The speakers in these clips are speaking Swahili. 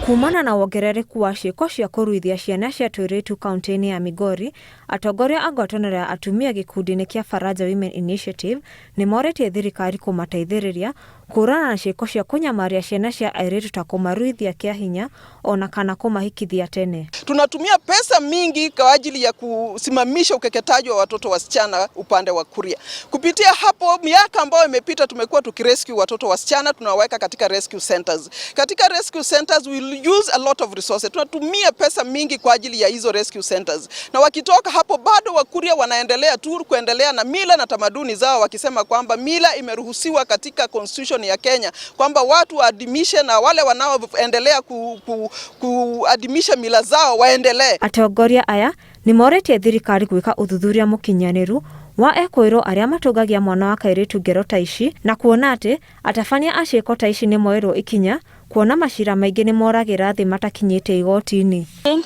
Kumana na wongerereku wa ciĩko cia kũruithia ciana cia tũirĩtu kaunti-inĩ ya Migori, atongoria a ngwatanĩro ya atumia gĩkundi-inĩ kĩa Faraja Women Initiative nĩ morĩtie thirikari kũmateithĩrĩria kũhũrana na ciĩko cia kũnyamaria ciana cia airĩtu ta kũmaruithia kĩa hinya ona kana kũmahikithia tene. Tunatumia pesa mingi kwa ajili ya kusimamisha ukeketaji wa watoto wasichana upande wa Kuria. Kupitia hapo miaka ambayo imepita tumekuwa tukirescue watoto wasichana, tunaweka katika rescue centers. Katika rescue centers we use a lot of resources. Tunatumia pesa mingi kwa ajili ya hizo rescue centers. Na wakitoka hapo bado Wakuria wanaendelea tu kuendelea na mila na tamaduni zao, wakisema kwamba mila imeruhusiwa katika constitution ya Kenya, kwamba watu waadimishe na wale wanaoendelea kuadimisha mila zao waendelee. Atongoria aya nĩ morĩtie thirikari gwĩka ũthuthuria mũkinyanĩru wa ekũĩrwo arĩa matũngagia mwana wa kairĩtu ngero ta ici, na kuona atĩ atabania a ciĩko ta ici nĩ moerwo ikinya, kuona macira maingĩ nĩ moragĩra thĩ matakinyĩte igoti-inĩ.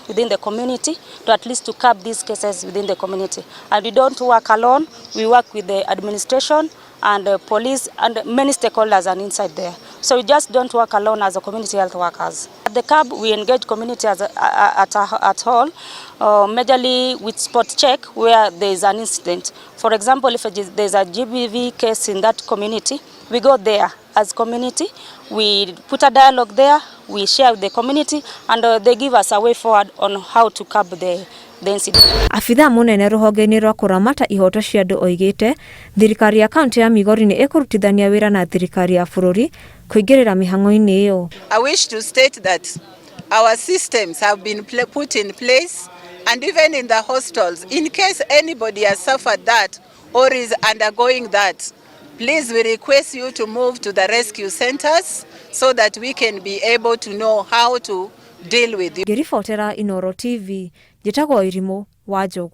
Within the community to at least to curb these cases within the community, and we don't work alone, we work with the administration and the police and many stakeholders are inside there. So we just don't work alone as a community health workers. At the CAB we engage community at all, majorly with spot check where there is an incident. For example, if there is a GBV case in that community, we go there as community, we put a dialogue there, we share with the community, and they give us a way forward on how to curb the incident. Afitha munene rũhonge-inĩ rwa kũramata ihoto cia andũ oigĩte thirikari ya kaunti ya Migori nĩ ĩkũrutithania wĩra na thirikari ya bũrũri kũingĩrĩra mĩhang'o-inĩ ĩyo. I wish to state that our systems have been put in place, and even in the hostels, in case anybody has suffered that or is undergoing that, please we request you to move to the rescue centers so that we can be able to know how to deal with you. Ngĩribotera Inooro TV, njĩtagwo Irimũ wa Njogu.